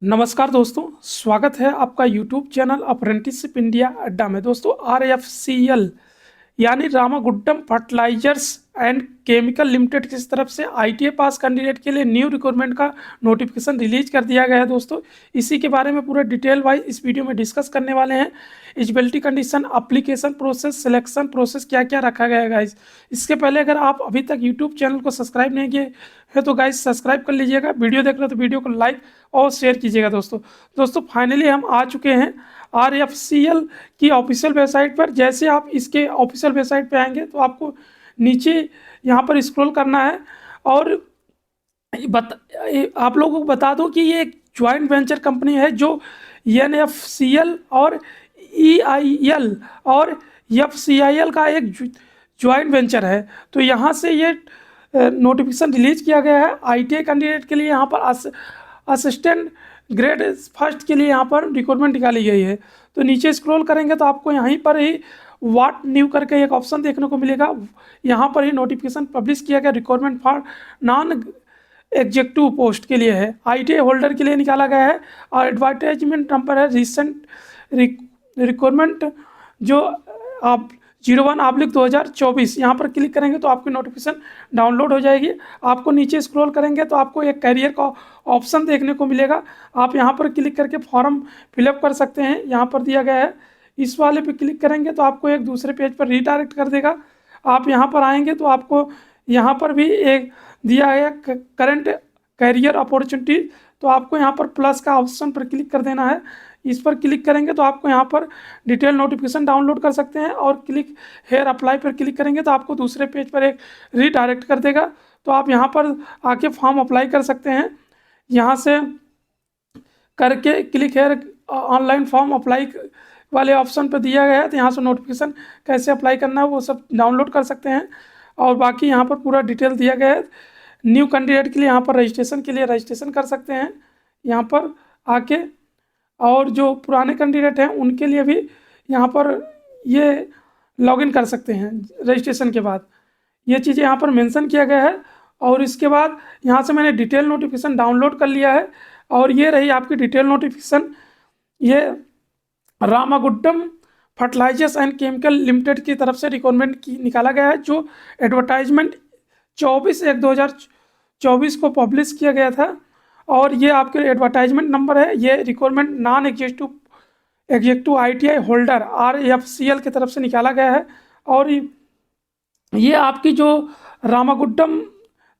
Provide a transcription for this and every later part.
नमस्कार दोस्तों, स्वागत है आपका यूट्यूब चैनल अप्रेंटिसशिप इंडिया अड्डा में। दोस्तों, RFCL यानी रामागुड्डम फर्टिलाइजर्स एंड केमिकल लिमिटेड की तरफ से ITA पास कैंडिडेट के लिए न्यू रिक्रूटमेंट का नोटिफिकेशन रिलीज कर दिया गया है। दोस्तों, इसी के बारे में पूरा डिटेल वाइज इस वीडियो में डिस्कस करने वाले हैं। Eligibility condition, application process, selection process, क्या क्या रखा गया है गाइज। इसके पहले अगर आप अभी तक यूट्यूब चैनल को सब्सक्राइब नहीं किए है तो गाइज सब्सक्राइब कर लीजिएगा। वीडियो देख रहे हो तो वीडियो को लाइक और शेयर कीजिएगा। दोस्तों फाइनली हम आ चुके हैं RFCL की ऑफिशियल वेबसाइट पर। जैसे आप इसके ऑफिशियल वेबसाइट पे आएंगे तो आपको नीचे यहाँ पर स्क्रॉल करना है और आप लोगों को बता दो कि ये एक ज्वाइंट वेंचर कंपनी है जो NFCL और EIL और FCIL का एक ज्वाइंट वेंचर है। तो यहाँ से ये नोटिफिकेशन रिलीज किया गया है ITA कैंडिडेट के लिए। यहाँ पर असिस्टेंट ग्रेड फर्स्ट के लिए यहाँ पर रिक्रूटमेंट निकाली गई है। तो नीचे स्क्रॉल करेंगे तो आपको यहीं पर ही व्हाट न्यू करके एक ऑप्शन देखने को मिलेगा। यहाँ पर ही नोटिफिकेशन पब्लिश किया गया recruitment for non executive post के लिए है, ITA होल्डर के लिए निकाला गया है। और एडवर्टाइजमेंट नंबर है रिसेंट रिक्रूटमेंट जो आप 01/2024। यहाँ पर क्लिक करेंगे तो आपकी नोटिफिकेशन डाउनलोड हो जाएगी। आपको नीचे स्क्रॉल करेंगे तो आपको एक कैरियर का ऑप्शन देखने को मिलेगा। आप यहाँ पर क्लिक करके फॉर्म फिलअप कर सकते हैं, यहाँ पर दिया गया है। इस वाले पे क्लिक करेंगे तो आपको एक दूसरे पेज पर रीडायरेक्ट कर देगा। आप यहाँ पर आएंगे तो आपको यहाँ पर भी एक दिया है करंट कैरियर अपॉर्चुनिटी। तो आपको यहाँ पर प्लस का ऑप्शन पर क्लिक कर देना है। इस पर क्लिक करेंगे तो आपको यहाँ पर डिटेल नोटिफिकेशन डाउनलोड कर सकते हैं और क्लिक हेयर अप्लाई पर क्लिक करेंगे तो आपको दूसरे पेज पर एक रीडायरेक्ट कर देगा। तो आप यहाँ पर आके फॉर्म अप्लाई कर सकते हैं। यहाँ से करके click here online form apply वाले ऑप्शन पर दिया गया है। तो यहाँ से नोटिफिकेशन कैसे अप्लाई करना है वो सब डाउनलोड कर सकते हैं। और बाकी यहाँ पर पूरा डिटेल दिया गया है। न्यू कैंडिडेट के लिए यहाँ पर रजिस्ट्रेशन के लिए रजिस्ट्रेशन कर सकते हैं यहाँ पर आके। और जो पुराने कैंडिडेट हैं उनके लिए भी यहाँ पर ये लॉगिन कर सकते हैं रजिस्ट्रेशन के बाद। ये चीज़ें यहाँ पर मेंशन किया गया है। और इसके बाद यहाँ से मैंने डिटेल नोटिफिकेशन डाउनलोड कर लिया है और ये रही आपकी डिटेल नोटिफिकेशन। ये रामागुड्डम फर्टिलाइजर्स एंड केमिकल लिमिटेड की तरफ से रिक्वायरमेंट की निकाला गया है, जो एडवर्टाइजमेंट 24/1/2024 को पब्लिश किया गया था। और ये आपके एडवर्टाइजमेंट नंबर है। ये requirement non executive ITA holder RFCL की तरफ से निकाला गया है। और ये आपकी जो रामागुड्डम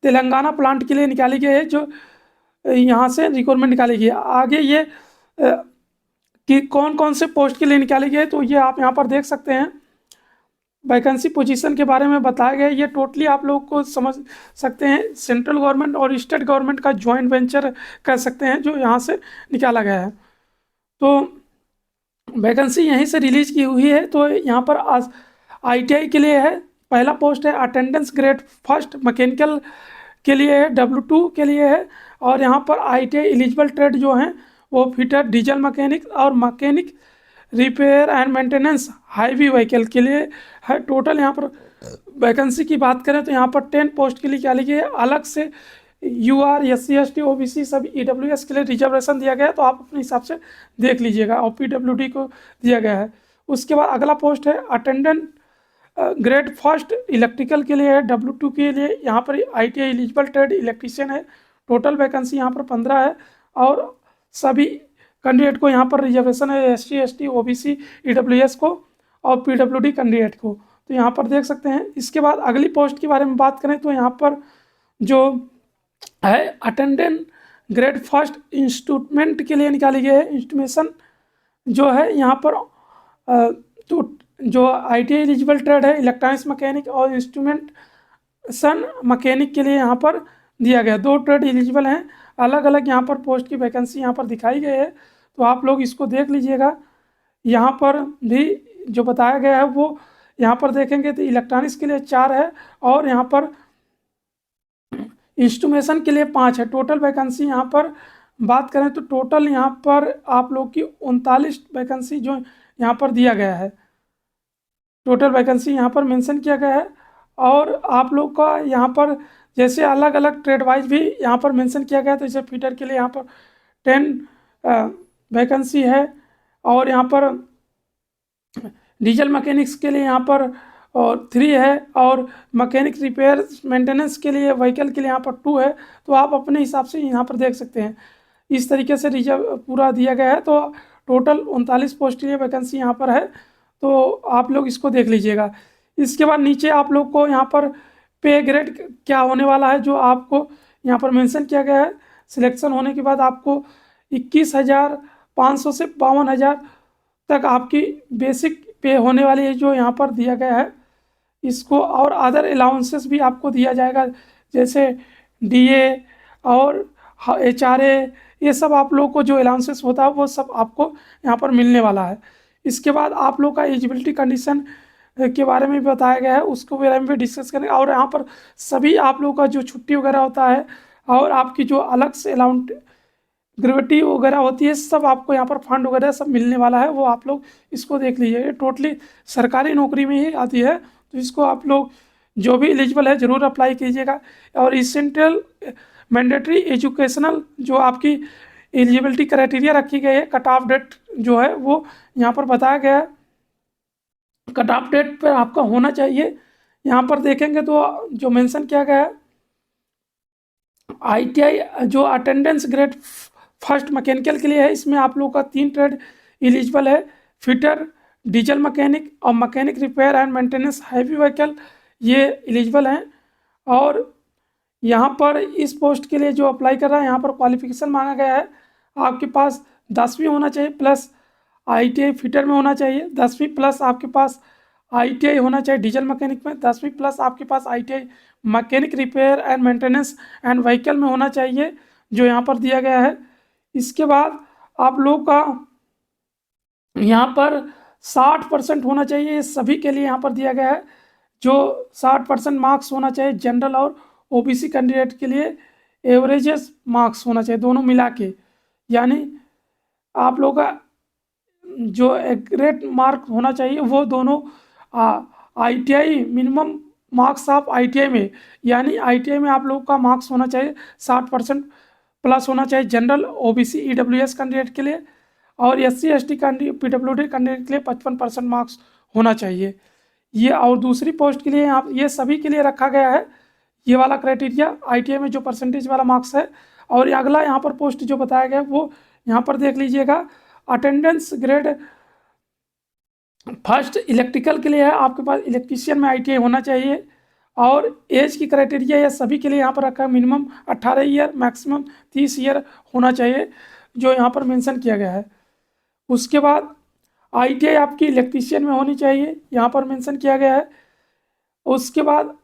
तेलंगाना प्लांट के लिए निकाली गई है, जो यहाँ से रिक्वायरमेंट निकाली गई है। आगे ये कि कौन कौन से पोस्ट के लिए निकाली गई है तो ये आप यहाँ पर देख सकते हैं। वैकेंसी पोजीशन के बारे में बताया गया है। ये टोटली आप लोग को समझ सकते हैं सेंट्रल गवर्नमेंट और स्टेट गवर्नमेंट का जॉइंट वेंचर कह सकते हैं जो यहाँ से निकाला गया है। तो वैकेंसी यहीं से रिलीज की हुई है। तो यहाँ पर ITI के लिए है, पहला पोस्ट है अटेंडेंस ग्रेड फर्स्ट मैकेनिकल के लिए है, W2 के लिए है। और यहाँ पर ITI एलिजिबल ट्रेड जो हैं वो फिटर, डीजल मैकेनिक और mechanic repair and maintenance heavy vehicle के लिए है। टोटल यहाँ पर वैकेंसी की बात करें तो यहाँ पर 10 पोस्ट के लिए क्या लिखी है। अलग से UR SC ST OBC सब EWS के लिए रिजर्वेशन दिया गया है, तो आप अपने हिसाब से देख लीजिएगा। और PWD को दिया गया है। उसके बाद अगला पोस्ट है अटेंडेंट ग्रेड फर्स्ट इलेक्ट्रिकल के लिए है, W2 के लिए। यहाँ पर ITI एलिजिबल ट्रेड इलेक्ट्रीशियन है। टोटल वैकेंसी यहाँ पर 15 है और सभी कैंडिडेट को यहाँ पर रिजर्वेशन है SC ST OBC EWS को और PWD कैंडिडेट को। तो यहाँ पर देख सकते हैं। इसके बाद अगली पोस्ट के बारे में बात करें तो यहाँ पर जो है अटेंडेंट ग्रेड फर्स्ट इंस्ट्रूमेंट के लिए निकाली गई है। इंस्ट्रूमेशन जो है यहाँ पर तो जो ITI एलिजिबल ट्रेड है इलेक्ट्रॉनिक्स मैकेनिक और इंस्ट्रूमेंटेशन मैकेनिक के लिए यहाँ पर दिया गया। 2 ट्रेड एलिजिबल हैं। अलग अलग यहाँ पर पोस्ट की वैकेंसी यहाँ पर दिखाई गई है, तो आप लोग इसको देख लीजिएगा। यहाँ पर भी जो बताया गया है वो यहाँ पर देखेंगे तो इलेक्ट्रॉनिक्स के लिए 4 है और यहाँ पर इंस्ट्रूमेशन के लिए 5 है। टोटल वैकेंसी यहाँ पर बात करें तो टोटल यहाँ पर आप लोग की 39 वैकेंसी जो यहाँ पर दिया गया है। टोटल वैकेंसी यहाँ पर मेंशन किया गया है। और आप लोग का यहाँ पर जैसे अलग अलग ट्रेड वाइज भी यहाँ पर मेंशन किया गया है। तो जैसे फिटर के लिए यहाँ पर 10 वैकेंसी है। और यहाँ पर डीजल मैकेनिक्स के लिए यहाँ पर और 3 है, और मैकेनिक रिपेयर मेंटेनेंस के लिए व्हीकल के लिए यहाँ पर 2 है। तो आप अपने हिसाब से यहाँ पर देख सकते हैं, इस तरीके से रिजर्व पूरा दिया गया है। तो टोटल 39 पोस्ट के लिए वैकेंसी यहाँ पर है, तो आप लोग इसको देख लीजिएगा। इसके बाद नीचे आप लोग को यहाँ पर पे ग्रेड क्या होने वाला है, जो आपको यहाँ पर मेंशन किया गया है। सिलेक्शन होने के बाद आपको 21,500 से 52,000 तक आपकी बेसिक पे होने वाली है, जो यहाँ पर दिया गया है इसको। और अदर अलाउंसेस भी आपको दिया जाएगा, जैसे डीए और HRA, ये सब आप लोग को जो अलाउंसेस होता है वो सब आपको यहाँ पर मिलने वाला है। इसके बाद आप लोग का एलिजिबिलिटी कंडीशन के बारे में भी बताया गया है, उसको बारे में भी डिस्कस करेंगे। और यहाँ पर सभी आप लोग का जो छुट्टी वगैरह होता है और आपकी जो अलग से अलाउंट ग्रेविटी वगैरह होती है, सब आपको यहाँ पर फंड वगैरह सब मिलने वाला है, वो आप लोग इसको देख लीजिए। ये टोटली सरकारी नौकरी में ही आती है, तो इसको आप लोग जो भी एलिजिबल है ज़रूर अप्लाई कीजिएगा। और इसेंशियल मैंडेटरी एजुकेशनल जो आपकी एलिजिबिलिटी क्राइटेरिया रखी गई है, कट ऑफ डेट जो है वो यहाँ पर बताया गया है। कट ऑफ डेट पर आपका होना चाहिए, यहाँ पर देखेंगे तो जो मेंशन किया गया है, ITI जो अटेंडेंस ग्रेड फर्स्ट मैकेनिकल के लिए है, इसमें आप लोगों का 3 ट्रेड एलिजिबल है, फिटर, डीजल मैकेनिक और mechanic repair and maintenance heavy vehicle, ये एलिजिबल हैं। और यहाँ पर इस पोस्ट के लिए जो अप्लाई कर रहा है, यहाँ पर क्वालिफिकेशन मांगा गया है, आपके पास 10वीं होना चाहिए प्लस ITI फिटर में होना चाहिए 10वीं प्लस आपके पास ITI होना चाहिए डीजल मैकेनिक में 10वीं प्लस आपके पास ITI mechanic repair and maintenance and vehicle में होना चाहिए, जो यहाँ पर दिया गया है। इसके बाद आप लोग का यहाँ पर 60% होना चाहिए, ये सभी के लिए यहाँ पर दिया गया है, जो 60% मार्क्स होना चाहिए जनरल और OBC कैंडिडेट के लिए, एवरेजेस मार्क्स होना चाहिए दोनों मिला के। यानी आप लोग का जो ग्रेड मार्क होना चाहिए वो दोनों ITI minimum marks of ITI में, यानी ITI में आप लोग का मार्क्स होना चाहिए 60% प्लस होना चाहिए जनरल OBC EWS कैंडिडेट के लिए, और SC ST PWD कैंडिडेट के लिए 55% मार्क्स होना चाहिए ये। और दूसरी पोस्ट के लिए यहाँ ये सभी के लिए रखा गया है ये वाला क्राइटेरिया, ITI में जो परसेंटेज वाला मार्क्स है। और अगला यहाँ पर पोस्ट जो बताया गया वो यहाँ पर देख लीजिएगा, अटेंडेंस ग्रेड फर्स्ट इलेक्ट्रिकल के लिए है, आपके पास इलेक्ट्रीशियन में ITI होना चाहिए। और एज की क्राइटेरिया या सभी के लिए यहाँ पर रखा है, मिनिमम 18 ईयर मैक्सिमम 30 ईयर होना चाहिए, जो यहाँ पर मेंशन किया गया है। उसके बाद ITI आपकी इलेक्ट्रीशियन में होनी चाहिए, यहाँ पर मेंशन किया गया है। उसके बाद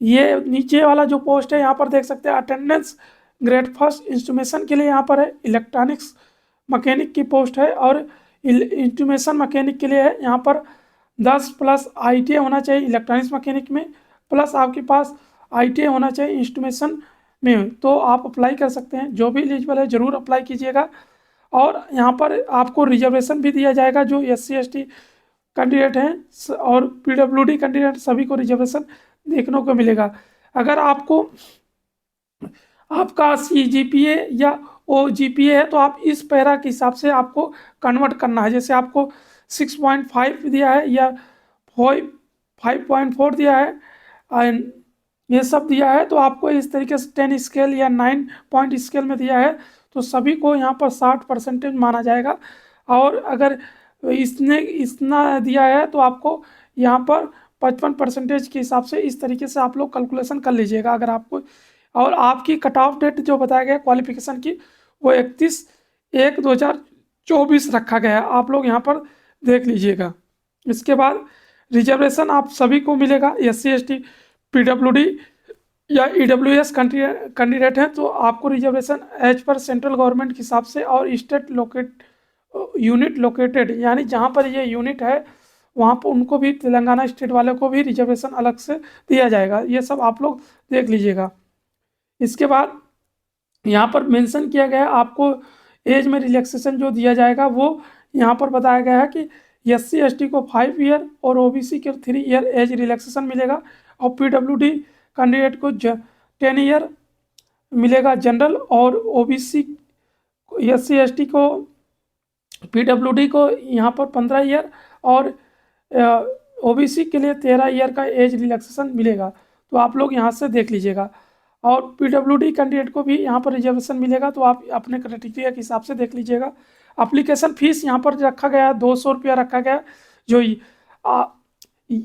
ये नीचे वाला जो पोस्ट है यहाँ पर देख सकते हैं, अटेंडेंस ग्रेड फर्स्ट इंस्ट्रूमेशन के लिए यहाँ पर है, इलेक्ट्रॉनिक्स मैकेनिक की पोस्ट है। और इंस्ट्रूमेशन मैकेनिक के लिए है, यहाँ पर 10 प्लस ITI होना चाहिए इलेक्ट्रॉनिक्स मैकेनिक में, प्लस आपके पास ITI होना चाहिए इंस्ट्रूमेशन में, तो आप अप्लाई कर सकते हैं। जो भी एलिजिबल है ज़रूर अप्लाई कीजिएगा। और यहाँ पर आपको रिजर्वेशन भी दिया जाएगा, जो SC ST कैंडिडेट हैं और PWD कैंडिडेट सभी को रिजर्वेशन देखने को मिलेगा। अगर आपको आपका CGPA या OGPA है तो आप इस पैरा के हिसाब से आपको कन्वर्ट करना है, जैसे आपको 6.5 दिया है या 5.4 दिया है, एंड ये सब दिया है, तो आपको इस तरीके से 10 स्केल या 9 पॉइंट स्केल में दिया है, तो सभी को यहाँ पर 60% माना जाएगा। और अगर इसने इतना दिया है तो आपको यहाँ पर 55% के हिसाब से इस तरीके से आप लोग कैलकुलेशन कर लीजिएगा अगर आपको। और आपकी कट ऑफ डेट जो बताया गया क्वालिफिकेशन की, वो 31/1/2024 रखा गया है, आप लोग यहाँ पर देख लीजिएगा। इसके बाद रिजर्वेशन आप सभी को मिलेगा, SC ST PWD या EWS कैंडिडेट हैं तो आपको reservation as per central government के हिसाब से और स्टेट यूनिट लोकेटेड, यानी जहाँ पर ये यूनिट है वहाँ पर उनको भी, तेलंगाना स्टेट वाले को भी रिजर्वेशन अलग से दिया जाएगा, ये सब आप लोग देख लीजिएगा। इसके बाद यहाँ पर मेंशन किया गया है आपको एज में रिलैक्सेशन जो दिया जाएगा, वो यहाँ पर बताया गया है कि SC ST को 5 ईयर और OBC के 3 ईयर एज रिलैक्सेशन मिलेगा, और PWD कैंडिडेट को 10 ईयर मिलेगा जनरल, और OBC SC ST को, PWD को यहाँ पर 15 ईयर और OBC के लिए 13 ईयर का एज रिलैक्सेशन मिलेगा। तो आप लोग यहाँ से देख लीजिएगा। और PWD कैंडिडेट को भी यहाँ पर रिजर्वेशन मिलेगा, तो आप अपने क्राइटेरिया के हिसाब से देख लीजिएगा। एप्लीकेशन फीस यहाँ पर रखा गया है 200 रुपया रखा गया, जो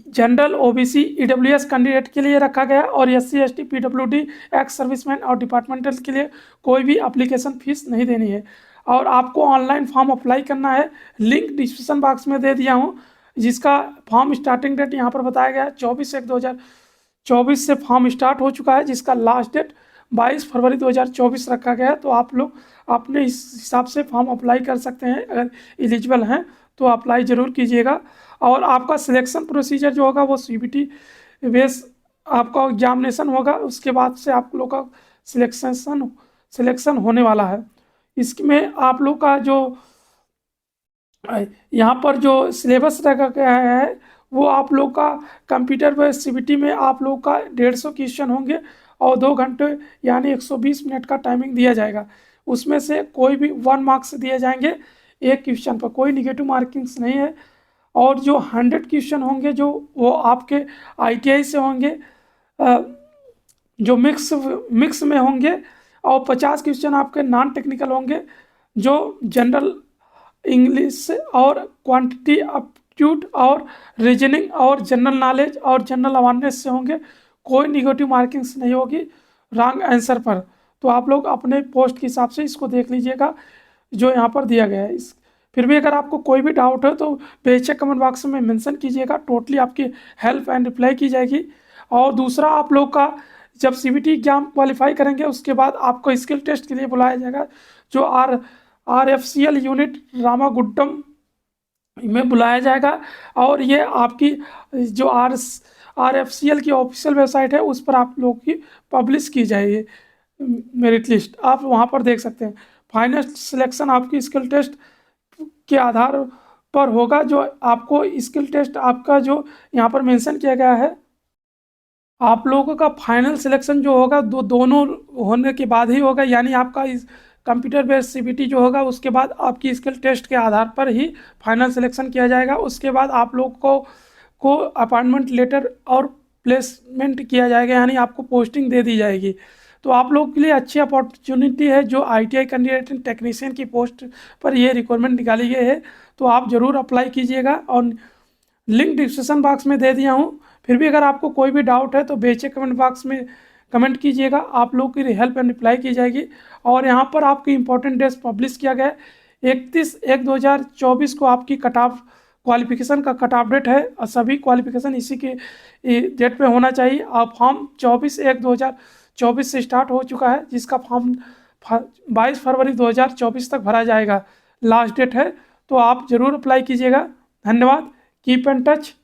जनरल OBC EWS कैंडिडेट के लिए रखा गया, और SC ST PWD ex serviceman और डिपार्टमेंटल के लिए कोई भी एप्लीकेशन फीस नहीं देनी है। और आपको ऑनलाइन फॉर्म अप्लाई करना है, लिंक डिस्क्रिप्शन बॉक्स में दे दिया हूँ, जिसका फॉर्म स्टार्टिंग डेट यहाँ पर बताया गया है 24/1/2024 से फॉर्म स्टार्ट हो चुका है, जिसका लास्ट डेट 22 फरवरी 2024 रखा गया है। तो आप लोग अपने इस हिसाब से फॉर्म अप्लाई कर सकते हैं, अगर एलिजिबल हैं तो अप्लाई ज़रूर कीजिएगा। और आपका सिलेक्शन प्रोसीजर जो होगा वो CBT बेस आपका एग्जामिनेशन होगा, उसके बाद से आप लोग का सिलेक्शन होने वाला है। इसमें आप लोग का जो यहाँ पर जो सिलेबस रखा गया है वो आप लोग का कंप्यूटर बेस्ड CBT में आप लोग का 150 क्वेश्चन होंगे और 2 घंटे यानी 120 मिनट का टाइमिंग दिया जाएगा। उसमें से कोई भी 1 मार्क्स दिए जाएंगे एक क्वेश्चन पर, कोई निगेटिव मार्किंग्स नहीं है। और जो 100 क्वेश्चन होंगे जो वो आपके ITI से होंगे, जो मिक्स में होंगे, और 50 क्वेश्चन आपके नॉन टेक्निकल होंगे, जो जनरल इंग्लिश और क्वांटिटी एप्टीट्यूड और रीजनिंग और जनरल नॉलेज और जनरल अवेयरनेस से होंगे। कोई निगेटिव मार्किंग्स नहीं होगी रॉन्ग आंसर पर। तो आप लोग अपने पोस्ट के हिसाब से इसको देख लीजिएगा जो यहाँ पर दिया गया है। फिर भी अगर आपको कोई भी डाउट है तो बेशक कमेंट बॉक्स में मेंशन कीजिएगा, टोटली आपकी हेल्प एंड रिप्लाई की जाएगी। और दूसरा, आप लोग का जब CBT एग्जाम क्वालिफाई करेंगे उसके बाद आपको स्किल टेस्ट के लिए बुलाया जाएगा, जो RFCL यूनिट रामागुड्डम में बुलाया जाएगा। और ये आपकी जो RFCL की ऑफिशियल वेबसाइट है उस पर आप लोग की पब्लिश की जाएगी मेरिट लिस्ट, आप वहाँ पर देख सकते हैं। फाइनल सिलेक्शन आपकी स्किल टेस्ट के आधार पर होगा, जो आपको स्किल टेस्ट आपका जो यहाँ पर मेंशन किया गया है, आप लोगों का फाइनल सिलेक्शन जो होगा दोनों होने के बाद ही होगा। यानी आपका इस कंप्यूटर बेस्ड CBT जो होगा उसके बाद आपकी स्किल टेस्ट के आधार पर ही फाइनल सिलेक्शन किया जाएगा। उसके बाद आप लोग को अपॉइंटमेंट लेटर और प्लेसमेंट किया जाएगा, यानी आपको पोस्टिंग दे दी जाएगी। तो आप लोग के लिए अच्छी अपॉर्चुनिटी है, जो ITI कैंडिडेट टेक्नीशियन की पोस्ट पर ये रिक्वायरमेंट निकाली गई है, तो आप ज़रूर अप्लाई कीजिएगा। और लिंक डिस्क्रिप्शन बॉक्स में दे दिया हूँ। फिर भी अगर आपको कोई भी डाउट है तो बेशक कमेंट बॉक्स में कमेंट कीजिएगा, आप लोग की हेल्प एंड रिप्लाई की जाएगी। और यहाँ पर आपकी इंपॉर्टेंट डेट्स पब्लिश किया गया है। 31/1/2024 को आपकी कट ऑफ क्वालिफिकेशन का कट ऑफ डेट है, और सभी क्वालिफिकेशन इसी के डेट पे होना चाहिए। और फॉर्म 24/1/2024 से स्टार्ट हो चुका है, जिसका फॉर्म 22 फरवरी 2024 तक भरा जाएगा, लास्ट डेट है। तो आप ज़रूर अप्लाई कीजिएगा। धन्यवाद। Keep in touch.